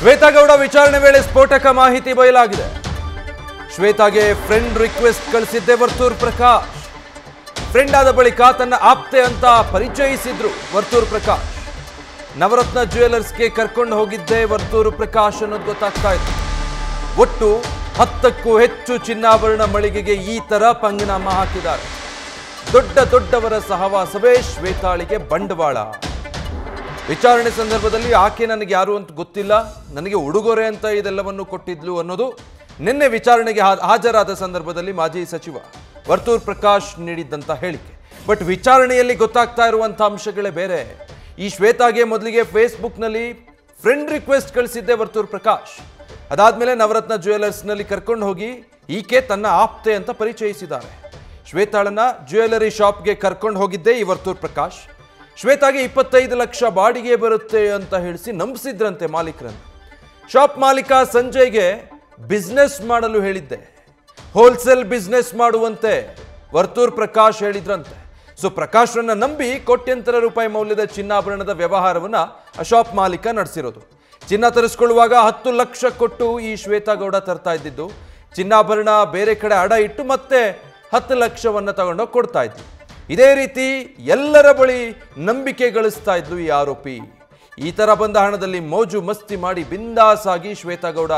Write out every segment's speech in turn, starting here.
ಶ್ವೇತಾ ಗೌಡ ವಿಚಾರಣೆ ವೇಳೆ ಸ್ಫೋಟಕ ಮಾಹಿತಿ ಬಯಲಾಗಿದೆ. ಶ್ವೇತಾಗೆ ಫ್ರೆಂಡ್ ರಿಕ್ವೆಸ್ಟ್ ಕಳಿಸಿದ್ದೆ ವರ್ತೂರ್ ಪ್ರಕಾಶ್. ಫ್ರೆಂಡ್ ಆದ ಬಳಿಕ ತನ್ನ ಆಪ್ತೆ ಅಂತ ಪರಿಚಯಿಸಿದ್ರು ವರ್ತೂರ್ ಪ್ರಕಾಶ್. ನವರತ್ನ ಜ್ಯುವೆಲರ್ಸ್ಗೆ ಕರ್ಕೊಂಡು ಹೋಗಿದ್ದೆ ವರ್ತೂರ್ ಪ್ರಕಾಶ್ ಅನ್ನೋದು ಗೊತ್ತಾಗ್ತಾ ಇತ್ತು. ಒಟ್ಟು 10ಕ್ಕೂ ಹೆಚ್ಚು ಚಿನ್ನಾಭರಣ ಮಳಿಗೆಗೆ ಈ ತರ ಪಂಗನಾಮ ಹಾಕಿದ್ದಾರೆ. ದೊಡ್ಡವರ ಸಹವಾಸವೇ ಶ್ವೇತಾಳಿಗೆ ಬಂಡವಾಳ. ವಿಚಾರಣೆ ಸಂದರ್ಭದಲ್ಲಿ ಆಕೆ ನನಗೆ ಯಾರು ಅಂತ ಗೊತ್ತಿಲ್ಲ, ನನಗೆ ಉಡುಗೊರೆ ಅಂತ ಇದೆಲ್ಲವನ್ನು ಕೊಟ್ಟಿದ್ಲು ಅನ್ನೋದು ನಿನ್ನೆ ವಿಚಾರಣೆಗೆ ಹಾಜರಾದ ಸಂದರ್ಭದಲ್ಲಿ ಮಾಜಿ ಸಚಿವ ವರ್ತೂರ್ ಪ್ರಕಾಶ್ ನೀಡಿದ್ದಂತ ಹೇಳಿಕೆ. ಬಟ್ ವಿಚಾರಣೆಯಲ್ಲಿ ಗೊತ್ತಾಗ್ತಾ ಇರುವಂಥ ಅಂಶಗಳೇ ಬೇರೆ. ಈ ಶ್ವೇತಾಗೆ ಮೊದಲಿಗೆ ಫೇಸ್ಬುಕ್ನಲ್ಲಿ ಫ್ರೆಂಡ್ ರಿಕ್ವೆಸ್ಟ್ ಕಳಿಸಿದ್ದೆ ವರ್ತೂರ್ ಪ್ರಕಾಶ್. ಅದಾದ್ಮೇಲೆ ನವರತ್ನ ಜ್ಯುವೆಲರ್ಸ್ನಲ್ಲಿ ಕರ್ಕೊಂಡು ಹೋಗಿ ಈಕೆ ತನ್ನ ಆಪ್ತೆ ಅಂತ ಪರಿಚಯಿಸಿದ್ದಾರೆ. ಶ್ವೇತಾಳನ್ನ ಜ್ಯುವೆಲರಿ ಶಾಪ್ಗೆ ಕರ್ಕೊಂಡು ಹೋಗಿದ್ದೆ ಈ ವರ್ತೂರ್ ಪ್ರಕಾಶ್. ಶ್ವೇತಾಗೆ 25 ಲಕ್ಷ ಬಾಡಿಗೆ ಬರುತ್ತೆ ಅಂತ ಹೇಳಿಸಿ ನಂಬಿಸಿದ್ರಂತೆ ಮಾಲೀಕರನ್ನು. ಶಾಪ್ ಮಾಲೀಕ ಸಂಜಯ್ಗೆ ಬಿಸ್ನೆಸ್ ಮಾಡಲು ಹೇಳಿದ್ದೆ, ಹೋಲ್ಸೇಲ್ ಬಿಸ್ನೆಸ್ ಮಾಡುವಂತೆ ವರ್ತೂರ್ ಪ್ರಕಾಶ್ ಹೇಳಿದ್ರಂತೆ. ಸೊ ಪ್ರಕಾಶ್ರನ್ನ ನಂಬಿ ಕೋಟ್ಯಂತರ ರೂಪಾಯಿ ಮೌಲ್ಯದ ಚಿನ್ನಾಭರಣದ ವ್ಯವಹಾರವನ್ನ ಆ ಶಾಪ್ ಮಾಲೀಕ ನಡೆಸಿರೋದು. ಚಿನ್ನ ತರಿಸ್ಕೊಳ್ಳುವಾಗ 10 ಲಕ್ಷ ಕೊಟ್ಟು ಈ ಶ್ವೇತಾ ಗೌಡ ತರ್ತಾ ಇದ್ದಿದ್ದು. ಚಿನ್ನಾಭರಣ ಬೇರೆ ಕಡೆ ಅಡ ಇಟ್ಟು ಮತ್ತೆ 10 ಲಕ್ಷವನ್ನ ತಗೊಂಡೋಗಿ ಕೊಡ್ತಾ ಇದ್ವಿ. ಇದೇ ರೀತಿ ಎಲ್ಲರ ಬಳಿ ನಂಬಿಕೆ ಗಳಿಸ್ತಾ ಇದ್ಲು ಈ ಆರೋಪಿ. ಈ ತರ ಬಂದ ಹಣದಲ್ಲಿ ಮೋಜು ಮಸ್ತಿ ಮಾಡಿ ಬಿಂದಾಸ್ ಆಗಿ ಶ್ವೇತಾ ಗೌಡ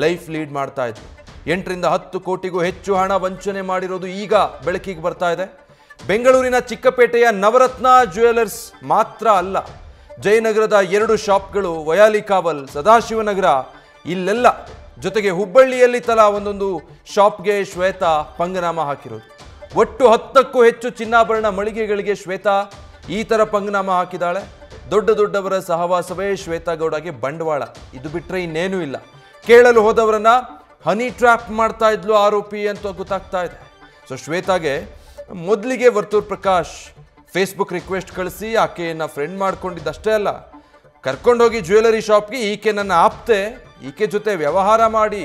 ಲೈಫ್ ಲೀಡ್ ಮಾಡ್ತಾ ಇದ್ರು. 8 ರಿಂದ 10 ಕೋಟಿಗೂ ಹೆಚ್ಚು ಹಣ ವಂಚನೆ ಮಾಡಿರೋದು ಈಗ ಬೆಳಕಿಗೆ ಬರ್ತಾ ಇದೆ. ಬೆಂಗಳೂರಿನ ಚಿಕ್ಕಪೇಟೆಯ ನವರತ್ನ ಜ್ಯುವೆಲರ್ಸ್ ಮಾತ್ರ ಅಲ್ಲ, ಜಯನಗರದ 2 ಶಾಪ್ಗಳು, ವಯಾಲಿಕಾವಲ್, ಸದಾಶಿವನಗರ ಇಲ್ಲೆಲ್ಲ, ಜೊತೆಗೆ ಹುಬ್ಬಳ್ಳಿಯಲ್ಲಿ ತಲಾ ಒಂದೊಂದು ಶಾಪ್ಗೆ ಶ್ವೇತಾ ಪಂಗನಾಮ ಹಾಕಿರೋದು. ಒಟ್ಟು 10ಕ್ಕೂ ಹೆಚ್ಚು ಚಿನ್ನಾಭರಣ ಮಳಿಗೆಗಳಿಗೆ ಶ್ವೇತಾ ಈ ತರ ಪಂಗನಾಮ ಹಾಕಿದಾಳೆ. ದೊಡ್ಡವರ ಸಹವಾಸವೇ ಶ್ವೇತಾ ಗೌಡಗೆ ಬಂಡವಾಳ. ಇದು ಬಿಟ್ರೆ ಇನ್ನೇನೂ ಇಲ್ಲ. ಕೇಳಲು ಹೋದವರನ್ನ ಹನಿ ಟ್ರ್ಯಾಪ್ ಮಾಡ್ತಾ ಇದ್ಲು ಆರೋಪಿ ಅಂತ ಗೊತ್ತಾಗ್ತಾ ಇದೆ. ಸೊ ಶ್ವೇತಾಗೆ ಮೊದಲಿಗೆ ವರ್ತೂರ್ ಪ್ರಕಾಶ್ ಫೇಸ್ಬುಕ್ ರಿಕ್ವೆಸ್ಟ್ ಕಳಿಸಿ ಆಕೆಯನ್ನ ಫ್ರೆಂಡ್ ಮಾಡ್ಕೊಂಡಿದ್ದಷ್ಟೇ ಅಲ್ಲ, ಕರ್ಕೊಂಡೋಗಿ ಜ್ಯುವೆಲರಿ ಶಾಪ್ಗೆ ಈಕೆ ನನ್ನ ಆಪ್ತೆ, ಈಕೆ ಜೊತೆ ವ್ಯವಹಾರ ಮಾಡಿ,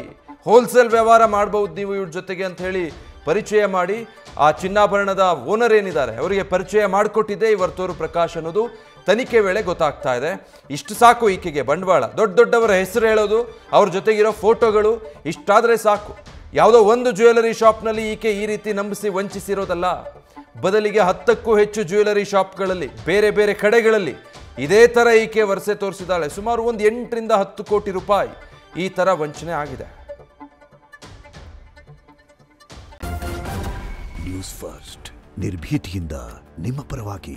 ಹೋಲ್ಸೇಲ್ ವ್ಯವಹಾರ ಮಾಡಬಹುದು ನೀವು ಇವ್ರ ಜೊತೆಗೆ ಅಂತ ಹೇಳಿ ಪರಿಚಯ ಮಾಡಿ ಆ ಚಿನ್ನಾಭರಣದ ಓನರ್ ಏನಿದ್ದಾರೆ ಅವರಿಗೆ ಪರಿಚಯ ಮಾಡಿಕೊಟ್ಟಿದ್ದೆ ಈ ವರ್ತೂರ್ ಪ್ರಕಾಶ್ ಅನ್ನೋದು ತನಿಖೆ ವೇಳೆ ಗೊತ್ತಾಗ್ತಾ ಇದೆ. ಇಷ್ಟು ಸಾಕು ಈಕೆಗೆ ಬಂಡವಾಳ. ದೊಡ್ಡವರ ಹೆಸರು ಹೇಳೋದು, ಅವ್ರ ಜೊತೆಗಿರೋ ಫೋಟೋಗಳು, ಇಷ್ಟಾದರೆ ಸಾಕು. ಯಾವುದೋ ಒಂದು ಜ್ಯುವೆಲರಿ ಶಾಪ್ನಲ್ಲಿ ಈಕೆ ಈ ರೀತಿ ನಂಬಿಸಿ ವಂಚಿಸಿರೋದಲ್ಲ, ಬದಲಿಗೆ 10ಕ್ಕೂ ಹೆಚ್ಚು ಜ್ಯುವೆಲರಿ ಶಾಪ್ಗಳಲ್ಲಿ ಬೇರೆ ಕಡೆಗಳಲ್ಲಿ ಇದೇ ಥರ ಈಕೆ ವರ್ಷೆ ತೋರಿಸಿದಾಳೆ. ಸುಮಾರು ಒಂದು 8 ರಿಂದ 10 ಕೋಟಿ ರೂಪಾಯಿ ಈ ಥರ ವಂಚನೆ ಆಗಿದೆ. ನ್ಯೂಸ್ ಫಸ್ಟ್ ನಿರ್ಭೀತಿಯಿಂದ ನಿಮ್ಮ ಪರವಾಗಿ.